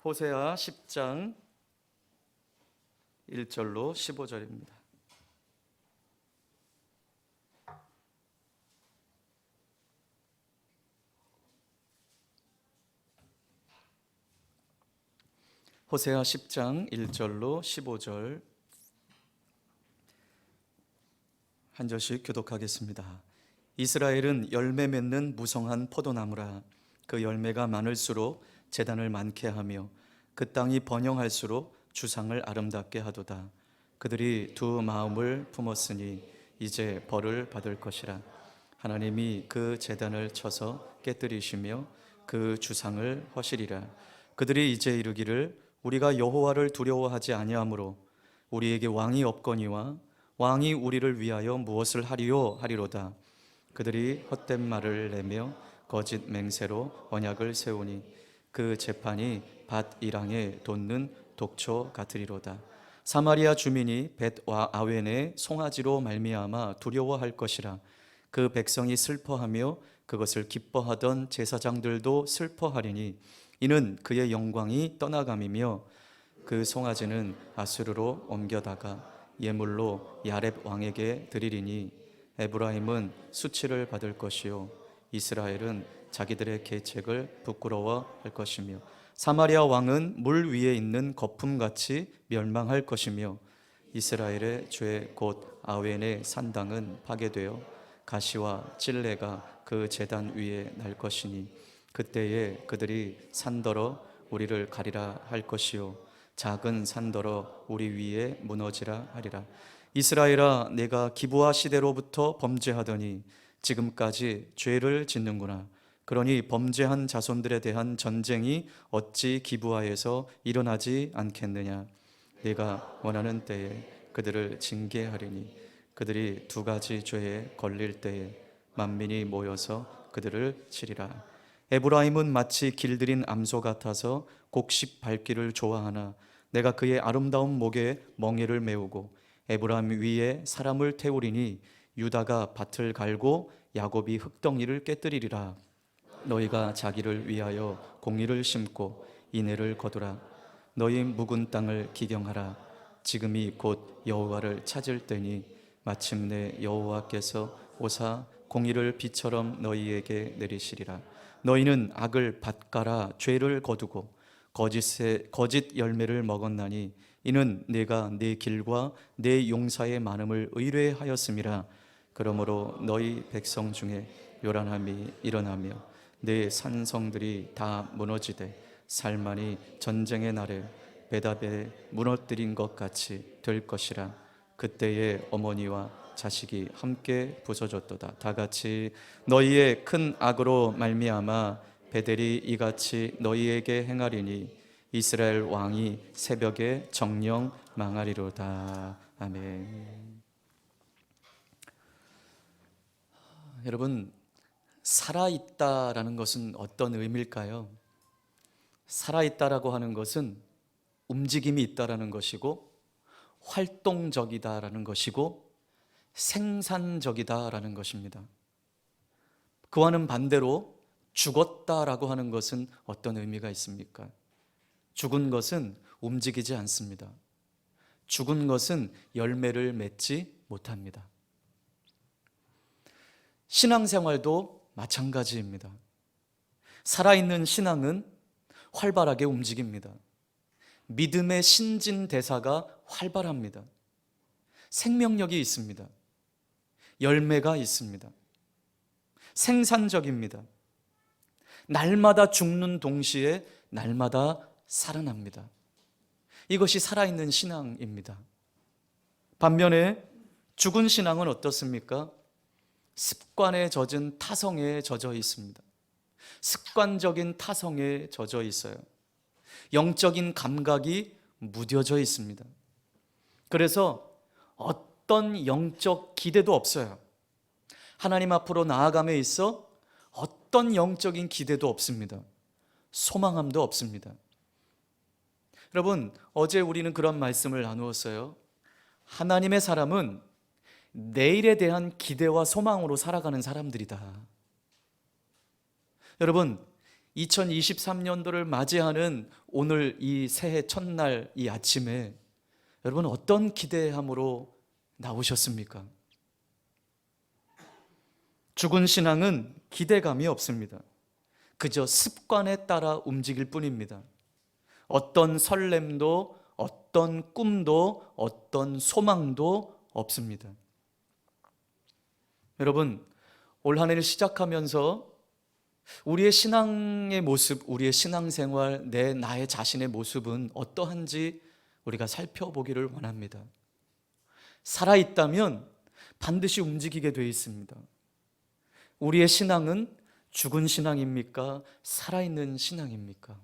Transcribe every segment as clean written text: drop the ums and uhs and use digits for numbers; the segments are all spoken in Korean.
호세아 10장 1절로 15절입니다. 호세아 10장 1절로 15절 한 절씩 교독하겠습니다. 이스라엘은 열매 맺는 무성한 포도나무라. 그 열매가 많을수록 제단을 많게 하며 그 땅이 번영할수록 주상을 아름답게 하도다. 그들이 두 마음을 품었으니 이제 벌을 받을 것이라. 하나님이 그 제단을 쳐서 깨뜨리시며 그 주상을 허시리라. 그들이 이제 이르기를 우리가 여호와를 두려워하지 아니하므로 우리에게 왕이 없거니와 왕이 우리를 위하여 무엇을 하리요 하리로다. 그들이 헛된 말을 내며 거짓 맹세로 언약을 세우니 그 재판이 밭 이랑에 돋는 독초 같으리로다. 사마리아 주민이 벳 아웬의 송아지로 말미암아 두려워할 것이라. 그 백성이 슬퍼하며 그것을 기뻐하던 제사장들도 슬퍼하리니 이는 그의 영광이 떠나감이며 그 송아지는 아수르로 옮겨다가 예물로 야렙 왕에게 드리리니 에브라임은 수치를 받을 것이요 이스라엘은 자기들의 계책을 부끄러워할 것이며 사마리아 왕은 물 위에 있는 거품같이 멸망할 것이며 이스라엘의 죄 곧 아웬의 산당은 파괴되어 가시와 찔레가 그 제단 위에 날 것이니 그때에 그들이 산더러 우리를 가리라 할 것이요 작은 산더러 우리 위에 무너지라 하리라. 이스라엘아, 내가 기브아 시대로부터 범죄하더니 지금까지 죄를 짓는구나. 그러니 범죄한 자손들에 대한 전쟁이 어찌 기브아에서 일어나지 않겠느냐. 내가 원하는 때에 그들을 징계하리니 그들이 두 가지 죄에 걸릴 때에 만민이 모여서 그들을 치리라. 에브라임은 마치 길들인 암소 같아서 곡식 밟기를 좋아하나 내가 그의 아름다운 목에 멍에를 메우고 에브라임 위에 사람을 태우리니 유다가 밭을 갈고 야곱이 흙덩이를 깨뜨리리라. 너희가 자기를 위하여 공의를 심고 인애를 거두라. 너희 묵은 땅을 기경하라. 지금이 곧 여호와를 찾을 때니 마침내 여호와께서 오사 공의를 비처럼 너희에게 내리시리라. 너희는 악을 밭가라 죄를 거두고 거짓 열매를 먹었나니 이는 내가 내 길과 내 용사의 많음을 의뢰하였음이라. 그러므로 너희 백성 중에 요란함이 일어나며 내 산성들이 다 무너지되 살만이 전쟁의 날에 베답에 무너뜨린 것 같이 될 것이라. 그때에 어머니와 자식이 함께 부서졌도다. 다 같이 너희의 큰 악으로 말미암아 베델이 이같이 너희에게 행하리니 이스라엘 왕이 새벽에 정령 망하리로다. 아멘. 여러분, 살아있다라는 것은 어떤 의미일까요? 살아있다라고 하는 것은 움직임이 있다라는 것이고 활동적이다라는 것이고 생산적이다라는 것입니다. 그와는 반대로 죽었다라고 하는 것은 어떤 의미가 있습니까? 죽은 것은 움직이지 않습니다. 죽은 것은 열매를 맺지 못합니다. 신앙생활도 마찬가지입니다. 살아있는 신앙은 활발하게 움직입니다. 믿음의 신진대사가 활발합니다. 생명력이 있습니다. 열매가 있습니다. 생산적입니다. 날마다 죽는 동시에 날마다 살아납니다. 이것이 살아있는 신앙입니다. 반면에 죽은 신앙은 어떻습니까? 습관에 젖은 타성에 젖어 있습니다. 습관적인 타성에 젖어 있어요. 영적인 감각이 무뎌져 있습니다. 그래서 어떤 영적 기대도 없어요. 하나님 앞으로 나아감에 있어 어떤 영적인 기대도 없습니다. 소망함도 없습니다. 여러분, 어제 우리는 그런 말씀을 나누었어요. 하나님의 사람은 내일에 대한 기대와 소망으로 살아가는 사람들이다. 여러분, 2023년도를 맞이하는 오늘 이 새해 첫날 이 아침에 여러분 어떤 기대함으로 나오셨습니까? 죽은 신앙은 기대감이 없습니다. 그저 습관에 따라 움직일 뿐입니다. 어떤 설렘도, 어떤 꿈도, 어떤 소망도 없습니다. 여러분, 올 한 해를 시작하면서 우리의 신앙의 모습, 우리의 신앙생활, 나의 자신의 모습은 어떠한지 우리가 살펴보기를 원합니다. 살아있다면 반드시 움직이게 되어 있습니다. 우리의 신앙은 죽은 신앙입니까? 살아있는 신앙입니까?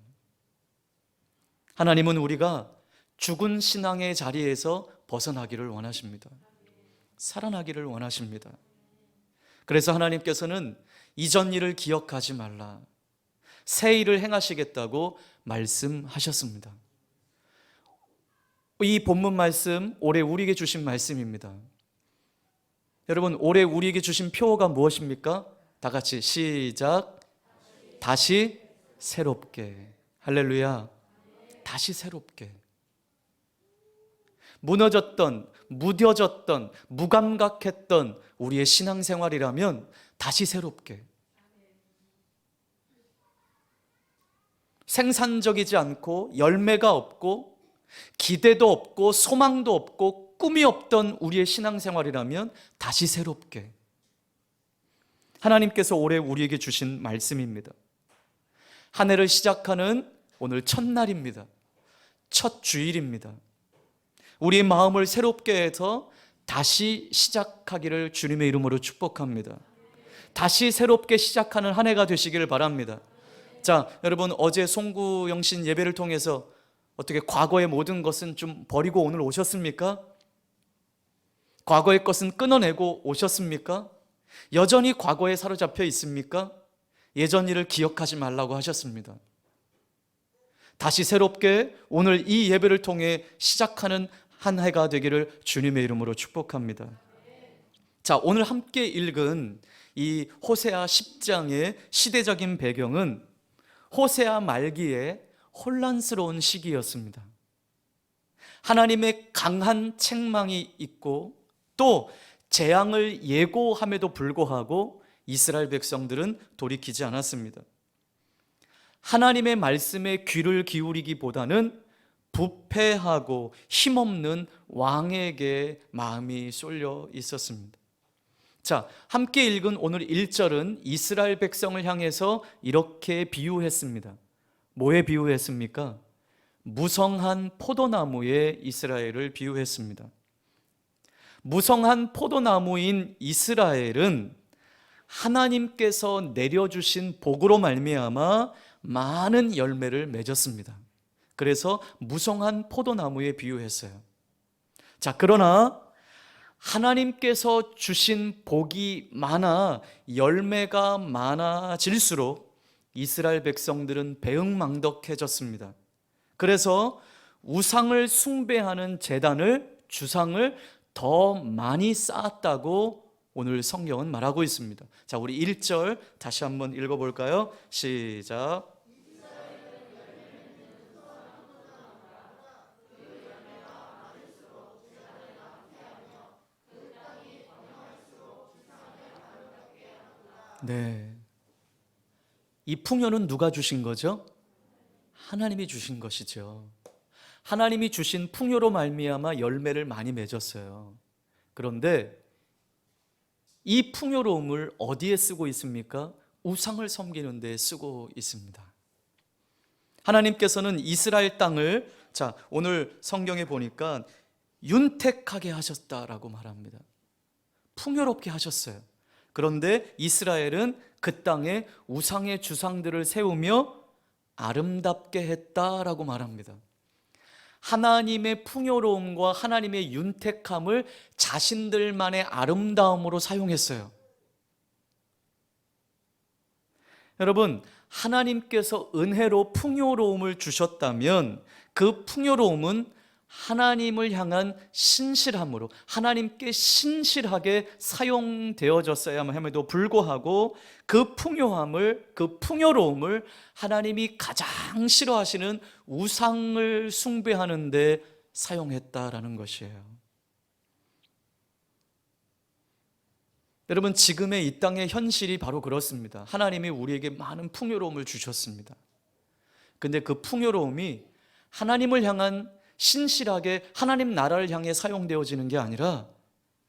하나님은 우리가 죽은 신앙의 자리에서 벗어나기를 원하십니다. 살아나기를 원하십니다. 그래서 하나님께서는 이전 일을 기억하지 말라, 새 일을 행하시겠다고 말씀하셨습니다. 이 본문 말씀, 올해 우리에게 주신 말씀입니다. 여러분, 올해 우리에게 주신 표어가 무엇입니까? 다 같이 시작. 다시 새롭게. 할렐루야. 다시 새롭게. 무너졌던, 무뎌졌던, 무감각했던 우리의 신앙생활이라면 다시 새롭게. 생산적이지 않고 열매가 없고 기대도 없고 소망도 없고 꿈이 없던 우리의 신앙생활이라면 다시 새롭게. 하나님께서 올해 우리에게 주신 말씀입니다. 한 해를 시작하는 오늘 첫날입니다. 첫 주일입니다. 우리의 마음을 새롭게 해서 다시 시작하기를 주님의 이름으로 축복합니다. 다시 새롭게 시작하는 한 해가 되시기를 바랍니다. 자, 여러분, 어제 송구영신 예배를 통해서 어떻게 과거의 모든 것은 좀 버리고 오늘 오셨습니까? 과거의 것은 끊어내고 오셨습니까? 여전히 과거에 사로잡혀 있습니까? 예전 일을 기억하지 말라고 하셨습니다. 다시 새롭게 오늘 이 예배를 통해 시작하는 한 해가 되기를 주님의 이름으로 축복합니다. 자, 오늘 함께 읽은 이 호세아 10장의 시대적인 배경은 호세아 말기에 혼란스러운 시기였습니다. 하나님의 강한 책망이 있고 또 재앙을 예고함에도 불구하고 이스라엘 백성들은 돌이키지 않았습니다. 하나님의 말씀에 귀를 기울이기보다는 부패하고 힘없는 왕에게 마음이 쏠려 있었습니다. 자, 함께 읽은 오늘 1절은 이스라엘 백성을 향해서 이렇게 비유했습니다. 뭐에 비유했습니까? 무성한 포도나무에 이스라엘을 비유했습니다. 무성한 포도나무인 이스라엘은 하나님께서 내려주신 복으로 말미암아 많은 열매를 맺었습니다. 그래서 무성한 포도나무에 비유했어요. 자, 그러나 하나님께서 주신 복이 많아 열매가 많아질수록 이스라엘 백성들은 배응망덕해졌습니다. 그래서 우상을 숭배하는 제단을, 주상을 더 많이 쌓았다고 오늘 성경은 말하고 있습니다. 자, 우리 1절 다시 한번 읽어볼까요? 시작. 네, 이 풍요는 누가 주신 거죠? 하나님이 주신 것이죠. 하나님이 주신 풍요로 말미암아 열매를 많이 맺었어요. 그런데 이 풍요로움을 어디에 쓰고 있습니까? 우상을 섬기는 데 쓰고 있습니다. 하나님께서는 이스라엘 땅을, 자, 오늘 성경에 보니까 윤택하게 하셨다라고 말합니다. 풍요롭게 하셨어요. 그런데 이스라엘은 그 땅에 우상의 주상들을 세우며 아름답게 했다라고 말합니다. 하나님의 풍요로움과 하나님의 윤택함을 자신들만의 아름다움으로 사용했어요. 여러분, 하나님께서 은혜로 풍요로움을 주셨다면 그 풍요로움은 하나님을 향한 신실함으로 하나님께 신실하게 사용되어졌어야만 함에도 불구하고 그 풍요함을, 그 풍요로움을 하나님이 가장 싫어하시는 우상을 숭배하는 데 사용했다라는 것이에요. 여러분, 지금의 이 땅의 현실이 바로 그렇습니다. 하나님이 우리에게 많은 풍요로움을 주셨습니다. 근데 그 풍요로움이 하나님을 향한 신실하게 하나님 나라를 향해 사용되어지는 게 아니라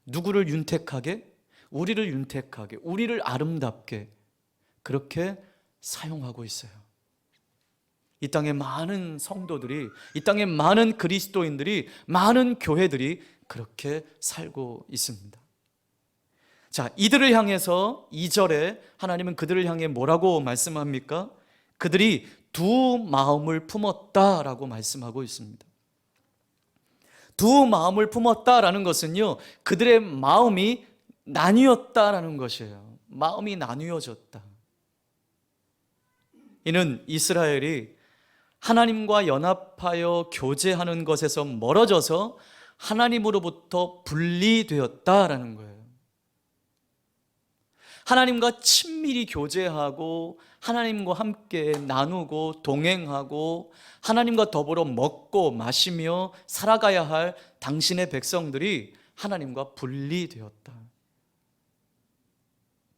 누구를 윤택하게, 우리를 윤택하게, 우리를 아름답게 그렇게 사용하고 있어요. 이 땅의 많은 성도들이, 이 땅의 많은 그리스도인들이, 많은 교회들이 그렇게 살고 있습니다. 자, 이들을 향해서 2절에 하나님은 그들을 향해 뭐라고 말씀합니까? 그들이 두 마음을 품었다라고 말씀하고 있습니다. 두 마음을 품었다라는 것은요, 그들의 마음이 나뉘었다라는 것이에요. 마음이 나뉘어졌다. 이는 이스라엘이 하나님과 연합하여 교제하는 것에서 멀어져서 하나님으로부터 분리되었다라는 거예요. 하나님과 친밀히 교제하고 하나님과 함께 나누고 동행하고 하나님과 더불어 먹고 마시며 살아가야 할 당신의 백성들이 하나님과 분리되었다.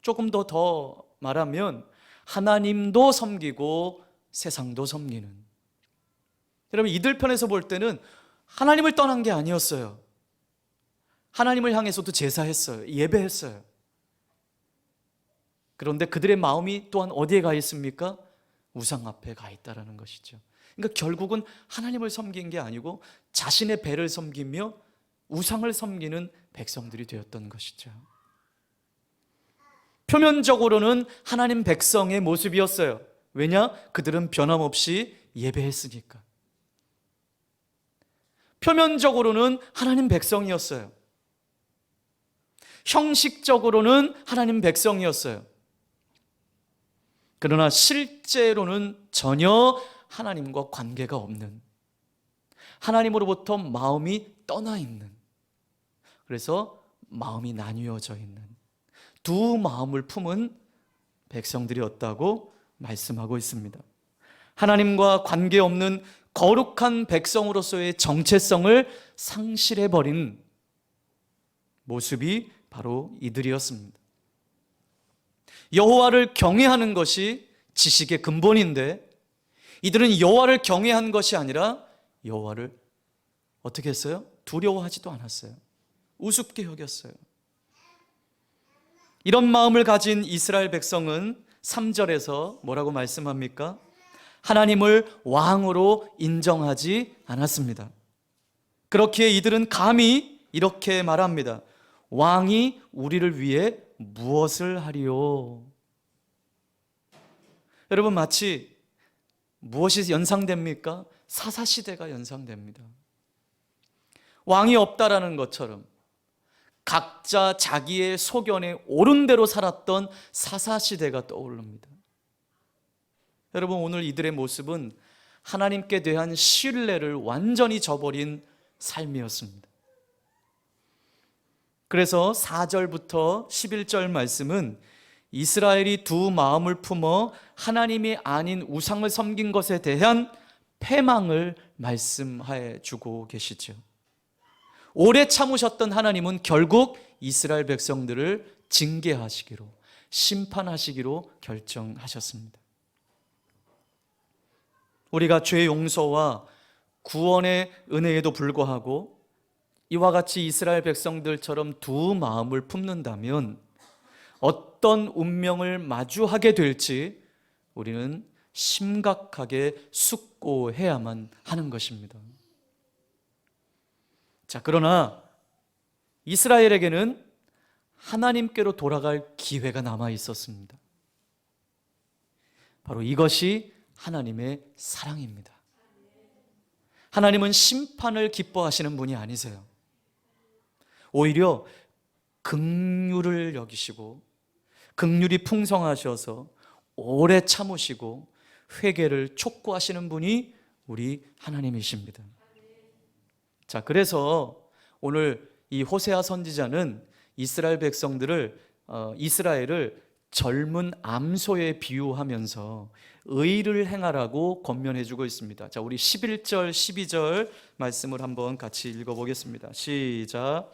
조금 더 말하면 하나님도 섬기고 세상도 섬기는. 여러분, 이들 편에서 볼 때는 하나님을 떠난 게 아니었어요. 하나님을 향해서도 제사했어요. 예배했어요. 그런데 그들의 마음이 또한 어디에 가 있습니까? 우상 앞에 가 있다라는 것이죠. 그러니까 결국은 하나님을 섬긴 게 아니고 자신의 배를 섬기며 우상을 섬기는 백성들이 되었던 것이죠. 표면적으로는 하나님 백성의 모습이었어요. 왜냐? 그들은 변함없이 예배했으니까. 표면적으로는 하나님 백성이었어요. 형식적으로는 하나님 백성이었어요. 그러나 실제로는 전혀 하나님과 관계가 없는, 하나님으로부터 마음이 떠나 있는, 그래서 마음이 나뉘어져 있는 두 마음을 품은 백성들이었다고 말씀하고 있습니다. 하나님과 관계없는 거룩한 백성으로서의 정체성을 상실해버린 모습이 바로 이들이었습니다. 여호와를 경외하는 것이 지식의 근본인데 이들은 여호와를 경외한 것이 아니라 여호와를 어떻게 했어요? 두려워하지도 않았어요. 우습게 여겼어요. 이런 마음을 가진 이스라엘 백성은 3절에서 뭐라고 말씀합니까? 하나님을 왕으로 인정하지 않았습니다. 그렇기에 이들은 감히 이렇게 말합니다. 왕이 우리를 위해 무엇을 하리요? 여러분, 마치 무엇이 연상됩니까? 사사시대가 연상됩니다. 왕이 없다라는 것처럼 각자 자기의 소견에 옳은 대로 살았던 사사시대가 떠오릅니다. 여러분, 오늘 이들의 모습은 하나님께 대한 신뢰를 완전히 저버린 삶이었습니다. 그래서 4절부터 11절 말씀은 이스라엘이 두 마음을 품어 하나님이 아닌 우상을 섬긴 것에 대한 패망을 말씀해 주고 계시죠. 오래 참으셨던 하나님은 결국 이스라엘 백성들을 징계하시기로, 심판하시기로 결정하셨습니다. 우리가 죄 용서와 구원의 은혜에도 불구하고 이와 같이 이스라엘 백성들처럼 두 마음을 품는다면 어떤 운명을 마주하게 될지 우리는 심각하게 숙고해야만 하는 것입니다. 자, 그러나 이스라엘에게는 하나님께로 돌아갈 기회가 남아 있었습니다. 바로 이것이 하나님의 사랑입니다. 하나님은 심판을 기뻐하시는 분이 아니세요. 오히려 긍휼을 여기시고 긍휼이 풍성하셔서 오래 참으시고 회개를 촉구하시는 분이 우리 하나님이십니다. 자, 그래서 오늘 이 호세아 선지자는 이스라엘을 젊은 암소에 비유하면서 의를 행하라고 권면해 주고 있습니다. 자, 우리 11절, 12절 말씀을 한번 같이 읽어보겠습니다. 시작.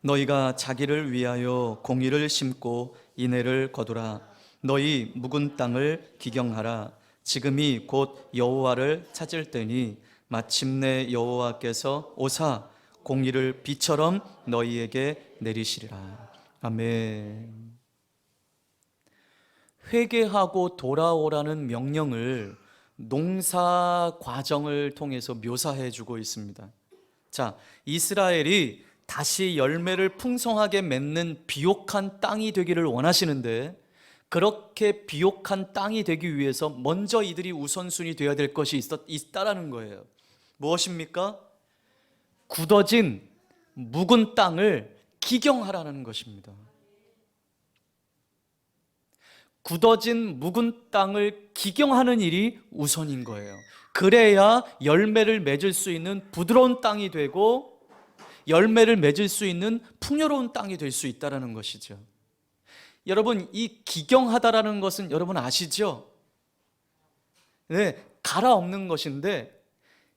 너희가 자기를 위하여 공의를 심고 인애를 거두라. 너희 묵은 땅을 기경하라. 지금이 곧 여호와를 찾을 때니 마침내 여호와께서 오사 공의를 비처럼 너희에게 내리시리라. 아멘. 회개하고 돌아오라는 명령을 농사 과정을 통해서 묘사해 주고 있습니다. 자, 이스라엘이 다시 열매를 풍성하게 맺는 비옥한 땅이 되기를 원하시는데, 그렇게 비옥한 땅이 되기 위해서 먼저 이들이 우선순위 되어야 될 것이 있다라는 거예요. 무엇입니까? 굳어진 묵은 땅을 기경하라는 것입니다. 굳어진 묵은 땅을 기경하는 일이 우선인 거예요. 그래야 열매를 맺을 수 있는 부드러운 땅이 되고 열매를 맺을 수 있는 풍요로운 땅이 될 수 있다는 것이죠. 여러분, 이 기경하다라는 것은 여러분 아시죠? 네, 갈아엎는 것인데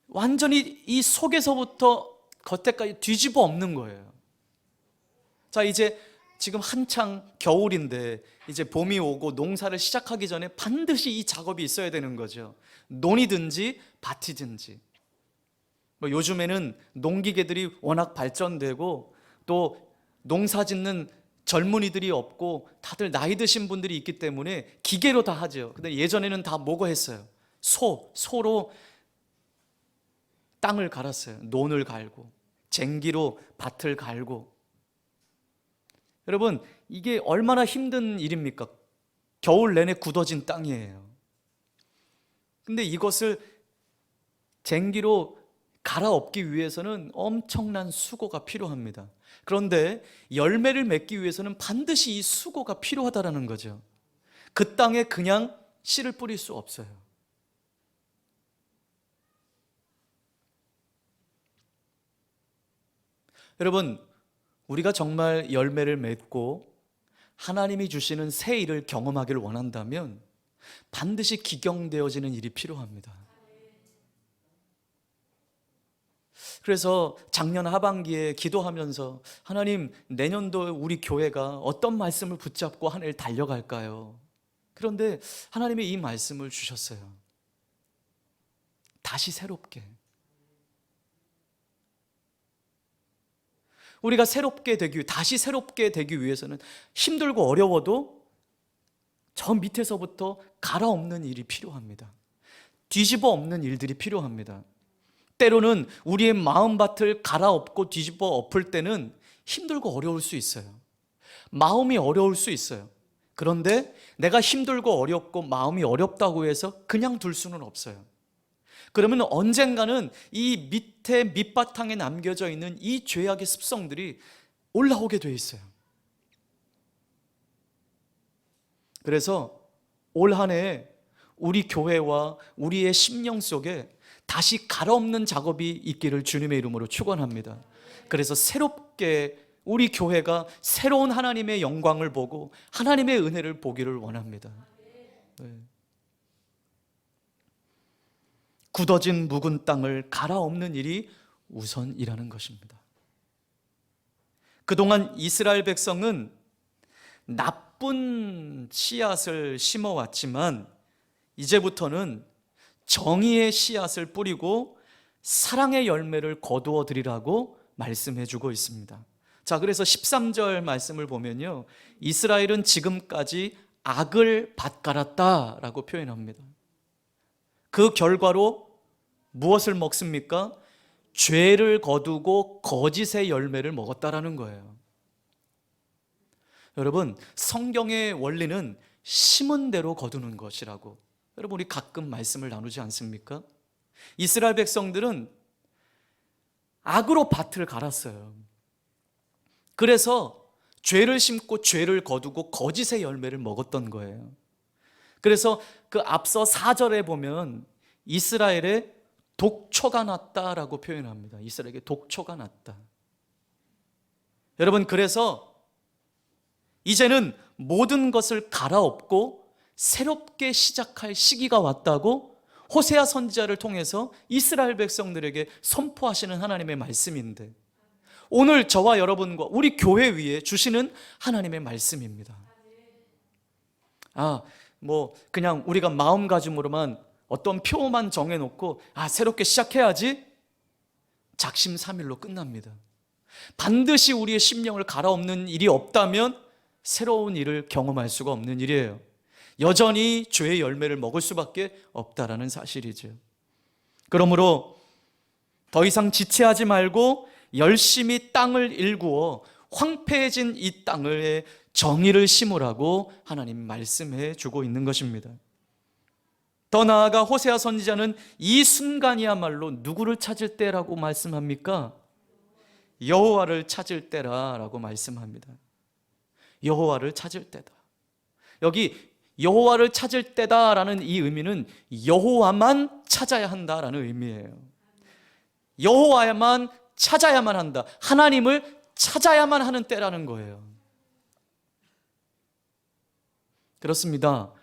완전히 이 속에서부터 겉에까지 뒤집어 엎는 거예요. 자, 이제 지금 한창 겨울인데 이제 봄이 오고 농사를 시작하기 전에 반드시 이 작업이 있어야 되는 거죠. 논이든지 밭이든지. 요즘에는 농기계들이 워낙 발전되고 또 농사 짓는 젊은이들이 없고 다들 나이 드신 분들이 있기 때문에 기계로 다 하죠. 근데 예전에는 다 뭐가 했어요? 소로 땅을 갈았어요. 논을 갈고 쟁기로 밭을 갈고. 여러분, 이게 얼마나 힘든 일입니까? 겨울 내내 굳어진 땅이에요. 근데 이것을 쟁기로 갈아엎기 위해서는 엄청난 수고가 필요합니다. 그런데 열매를 맺기 위해서는 반드시 이 수고가 필요하다는 거죠. 그 땅에 그냥 씨를 뿌릴 수 없어요. 여러분, 우리가 정말 열매를 맺고 하나님이 주시는 새 일을 경험하기를 원한다면 반드시 기경되어지는 일이 필요합니다. 그래서 작년 하반기에 기도하면서 하나님, 내년도 우리 교회가 어떤 말씀을 붙잡고 한 해를 달려갈까요? 그런데 하나님이 이 말씀을 주셨어요. 다시 새롭게. 우리가 다시 새롭게 되기 위해서는 힘들고 어려워도 저 밑에서부터 갈아엎는 일이 필요합니다. 뒤집어 엎는 일들이 필요합니다. 때로는 우리의 마음밭을 갈아엎고 뒤집어 엎을 때는 힘들고 어려울 수 있어요. 마음이 어려울 수 있어요. 그런데 내가 힘들고 어렵고 마음이 어렵다고 해서 그냥 둘 수는 없어요. 그러면 언젠가는 이 밑에 밑바탕에 남겨져 있는 이 죄악의 습성들이 올라오게 돼 있어요. 그래서 올 한 해 우리 교회와 우리의 심령 속에 다시 갈아엎는 작업이 있기를 주님의 이름으로 축원합니다. 그래서 새롭게 우리 교회가 새로운 하나님의 영광을 보고 하나님의 은혜를 보기를 원합니다. 네. 굳어진 묵은 땅을 갈아엎는 일이 우선이라는 것입니다. 그동안 이스라엘 백성은 나쁜 씨앗을 심어왔지만 이제부터는 정의의 씨앗을 뿌리고 사랑의 열매를 거두어 드리라고 말씀해 주고 있습니다. 자, 그래서 13절 말씀을 보면요, 이스라엘은 지금까지 악을 밭갈았다라고 표현합니다. 그 결과로 무엇을 먹습니까? 죄를 거두고 거짓의 열매를 먹었다라는 거예요. 여러분, 성경의 원리는 심은 대로 거두는 것이라고 여러분, 우리 가끔 말씀을 나누지 않습니까? 이스라엘 백성들은 악으로 밭을 갈았어요. 그래서 죄를 심고 죄를 거두고 거짓의 열매를 먹었던 거예요. 그래서 그 앞서 4절에 보면 이스라엘에 독초가 났다라고 표현합니다. 이스라엘에게 독초가 났다. 여러분, 그래서 이제는 모든 것을 갈아엎고 새롭게 시작할 시기가 왔다고 호세아 선지자를 통해서 이스라엘 백성들에게 선포하시는 하나님의 말씀인데, 오늘 저와 여러분과 우리 교회 위에 주시는 하나님의 말씀입니다. 그냥 우리가 마음가짐으로만 어떤 표만 정해놓고 새롭게 시작해야지, 작심삼일로 끝납니다. 반드시 우리의 심령을 갈아엎는 일이 없다면 새로운 일을 경험할 수가 없는 일이에요. 여전히 죄의 열매를 먹을 수밖에 없다라는 사실이죠. 그러므로 더 이상 지체하지 말고 열심히 땅을 일구어 황폐해진 이 땅에 정의를 심으라고 하나님 말씀해 주고 있는 것입니다. 더 나아가 호세아 선지자는 이 순간이야말로 누구를 찾을 때라고 말씀합니까? 여호와를 찾을 때라고 말씀합니다. 여호와를 찾을 때다. 여기 여호와를 찾을 때다라는 이 의미는 여호와만 찾아야 한다라는 의미예요. 여호와만 찾아야만 한다. 하나님을 찾아야만 하는 때라는 거예요. 그렇습니다.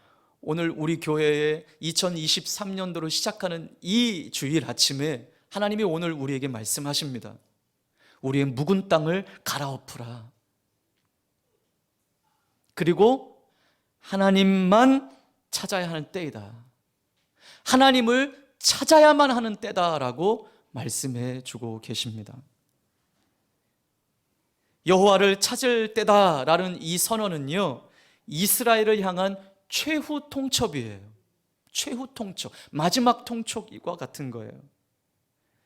오늘 우리 교회에 2023년도로 시작하는 이 주일 아침에 하나님이 오늘 우리에게 말씀하십니다. 우리의 묵은 땅을 갈아엎으라. 그리고 하나님만 찾아야 하는 때이다. 하나님을 찾아야만 하는 때다라고 말씀해 주고 계십니다. 여호와를 찾을 때다라는 이 선언은요, 이스라엘을 향한 최후 통첩이에요. 최후 통첩, 마지막 통첩과 같은 거예요.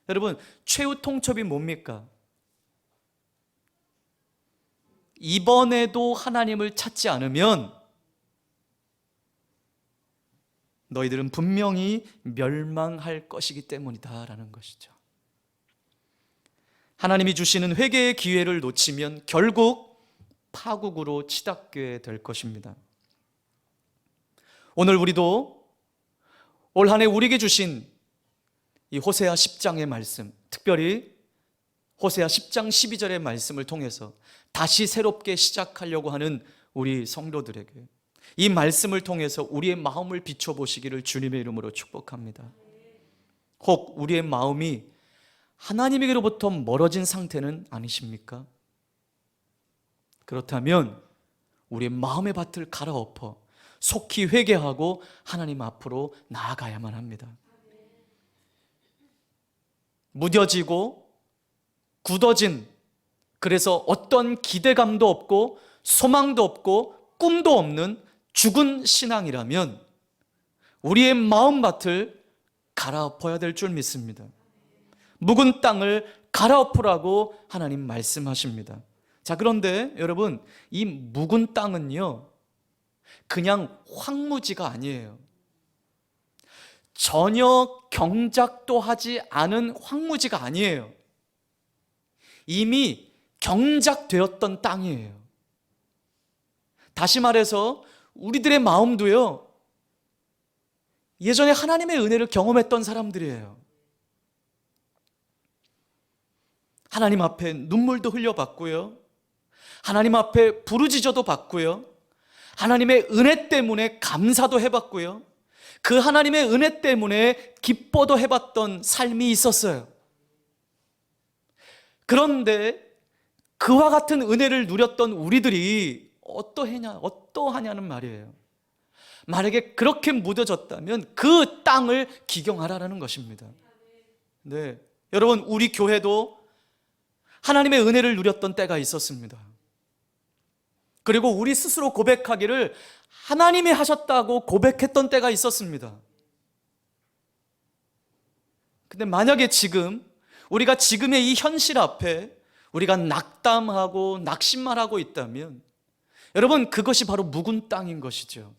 여러분, 최후 통첩이 뭡니까? 이번에도 하나님을 찾지 않으면 너희들은 분명히 멸망할 것이기 때문이다라는 것이죠. 하나님이 주시는 회개의 기회를 놓치면 결국 파국으로 치닫게 될 것입니다. 오늘 우리도 올 한 해 우리에게 주신 이 호세아 10장의 말씀, 특별히 호세아 10장 12절의 말씀을 통해서 다시 새롭게 시작하려고 하는 우리 성도들에게 이 말씀을 통해서 우리의 마음을 비춰보시기를 주님의 이름으로 축복합니다. 혹 우리의 마음이 하나님에게로부터 멀어진 상태는 아니십니까? 그렇다면 우리의 마음의 밭을 갈아엎어 속히 회개하고 하나님 앞으로 나아가야만 합니다. 무뎌지고 굳어진, 그래서 어떤 기대감도 없고 소망도 없고 꿈도 없는 죽은 신앙이라면 우리의 마음밭을 갈아엎어야 될 줄 믿습니다. 묵은 땅을 갈아엎으라고 하나님 말씀하십니다. 자, 그런데 여러분, 이 묵은 땅은요, 그냥 황무지가 아니에요. 전혀 경작도 하지 않은 황무지가 아니에요. 이미 경작되었던 땅이에요. 다시 말해서 우리들의 마음도요, 예전에 하나님의 은혜를 경험했던 사람들이에요. 하나님 앞에 눈물도 흘려봤고요, 하나님 앞에 부르짖어도 봤고요, 하나님의 은혜 때문에 감사도 해봤고요, 그 하나님의 은혜 때문에 기뻐도 해봤던 삶이 있었어요. 그런데 그와 같은 은혜를 누렸던 우리들이 어떠하냐는 말이에요. 만약에 그렇게 묻어졌다면 그 땅을 기경하라는 것입니다. 네, 여러분, 우리 교회도 하나님의 은혜를 누렸던 때가 있었습니다. 그리고 우리 스스로 고백하기를 하나님이 하셨다고 고백했던 때가 있었습니다. 근데 만약에 지금 우리가 지금의 이 현실 앞에 우리가 낙담하고 낙심만 하고 있다면 여러분, 그것이 바로 묵은 땅인 것이죠.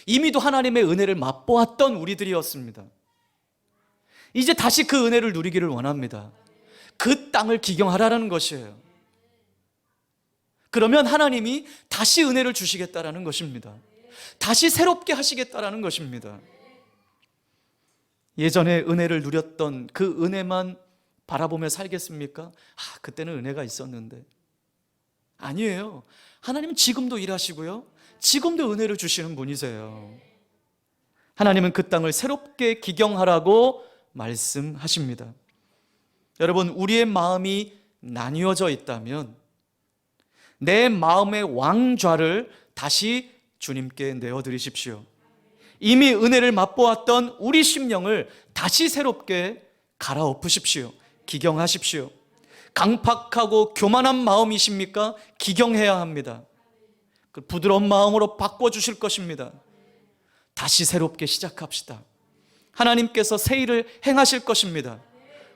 이미도 하나님의 은혜를 맛보았던 우리들이었습니다. 이제 다시 그 은혜를 누리기를 원합니다. 그 땅을 기경하라는 것이에요. 그러면 하나님이 다시 은혜를 주시겠다라는 것입니다. 다시 새롭게 하시겠다라는 것입니다. 예전에 은혜를 누렸던 그 은혜만 바라보며 살겠습니까? 그때는 은혜가 있었는데. 아니에요. 하나님은 지금도 일하시고요, 지금도 은혜를 주시는 분이세요. 하나님은 그 땅을 새롭게 기경하라고 말씀하십니다. 여러분, 우리의 마음이 나뉘어져 있다면 내 마음의 왕좌를 다시 주님께 내어드리십시오. 이미 은혜를 맛보았던 우리 심령을 다시 새롭게 갈아엎으십시오. 기경하십시오. 강팍하고 교만한 마음이십니까? 기경해야 합니다. 그 부드러운 마음으로 바꿔주실 것입니다. 다시 새롭게 시작합시다. 하나님께서 새 일을 행하실 것입니다.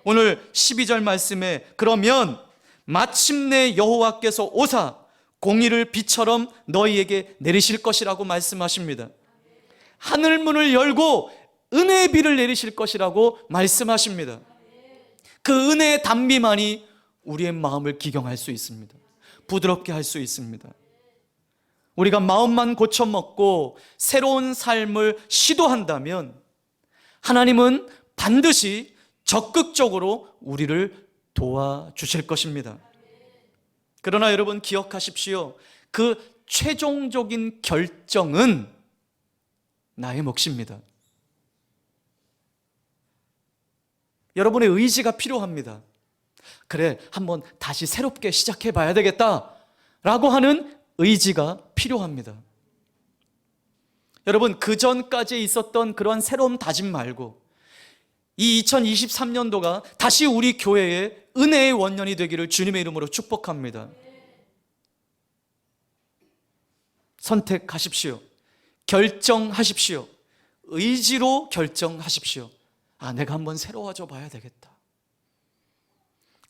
오늘 12절 말씀에 그러면 마침내 여호와께서 오사 공의를 비처럼 너희에게 내리실 것이라고 말씀하십니다. 하늘문을 열고 은혜의 비를 내리실 것이라고 말씀하십니다. 그 은혜의 단비만이 우리의 마음을 기경할 수 있습니다. 부드럽게 할 수 있습니다. 우리가 마음만 고쳐먹고 새로운 삶을 시도한다면 하나님은 반드시 적극적으로 우리를 도와주실 것입니다. 그러나 여러분 기억하십시오. 그 최종적인 결정은 나의 몫입니다. 여러분의 의지가 필요합니다. 그래, 한번 다시 새롭게 시작해 봐야 되겠다 라고 하는 의지가 필요합니다. 여러분, 그 전까지 있었던 그런 새로운 다짐 말고 이 2023년도가 다시 우리 교회의 은혜의 원년이 되기를 주님의 이름으로 축복합니다. 선택하십시오. 결정하십시오. 의지로 결정하십시오. 내가 한번 새로워져 봐야 되겠다.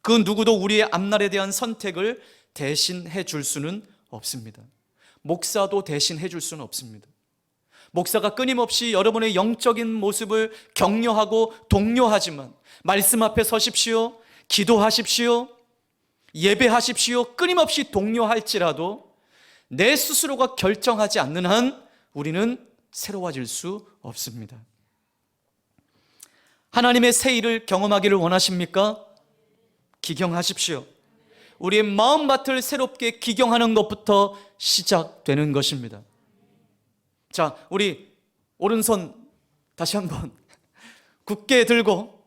그 누구도 우리의 앞날에 대한 선택을 대신해 줄 수는 없습니다. 목사도 대신해 줄 수는 없습니다. 목사가 끊임없이 여러분의 영적인 모습을 격려하고 독려하지만 말씀 앞에 서십시오, 기도하십시오, 예배하십시오, 끊임없이 독려할지라도 내 스스로가 결정하지 않는 한 우리는 새로워질 수 없습니다. 하나님의 새 일을 경험하기를 원하십니까? 기경하십시오. 우리의 마음밭을 새롭게 기경하는 것부터 시작되는 것입니다. 자, 우리 오른손 다시 한번 굳게 들고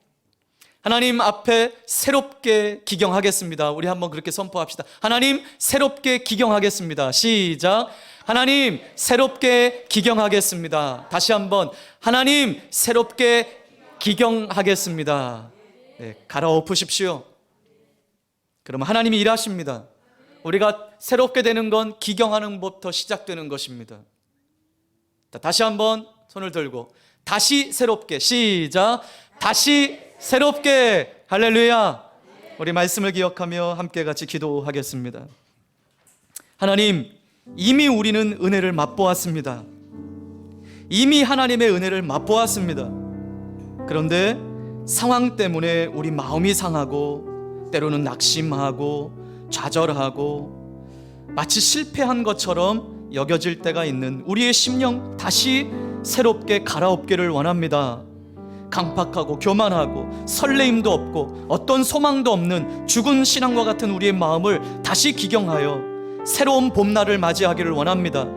하나님 앞에 새롭게 기경하겠습니다. 우리 한번 그렇게 선포합시다. 하나님, 새롭게 기경하겠습니다. 시작. 하나님, 새롭게 기경하겠습니다. 다시 한번 하나님, 새롭게 기경하겠습니다. 네, 갈아엎으십시오. 그러면 하나님이 일하십니다. 우리가 새롭게 되는 건 기경하는 것부터 시작되는 것입니다. 다시 한번 손을 들고 다시 새롭게, 시작. 다시 새롭게. 할렐루야. 우리 말씀을 기억하며 함께 같이 기도하겠습니다. 하나님, 이미 우리는 은혜를 맛보았습니다. 이미 하나님의 은혜를 맛보았습니다. 그런데 상황 때문에 우리 마음이 상하고 때로는 낙심하고 좌절하고 마치 실패한 것처럼 여겨질 때가 있는 우리의 심령 다시 새롭게 갈아엎기를 원합니다. 강팍하고 교만하고 설레임도 없고 어떤 소망도 없는 죽은 신앙과 같은 우리의 마음을 다시 기경하여 새로운 봄날을 맞이하기를 원합니다.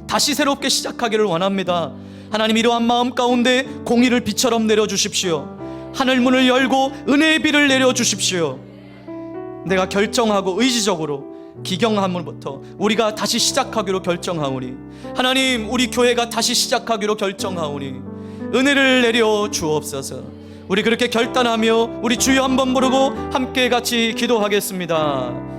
다시 새롭게 시작하기를 원합니다. 하나님, 이러한 마음 가운데 공의를 비처럼 내려주십시오. 하늘문을 열고 은혜의 비를 내려주십시오. 내가 결정하고 의지적으로 기경함으로부터 우리가 다시 시작하기로 결정하오니, 하나님, 우리 교회가 다시 시작하기로 결정하오니 은혜를 내려 주옵소서. 우리 그렇게 결단하며 우리 주여 한번 부르고 함께 같이 기도하겠습니다.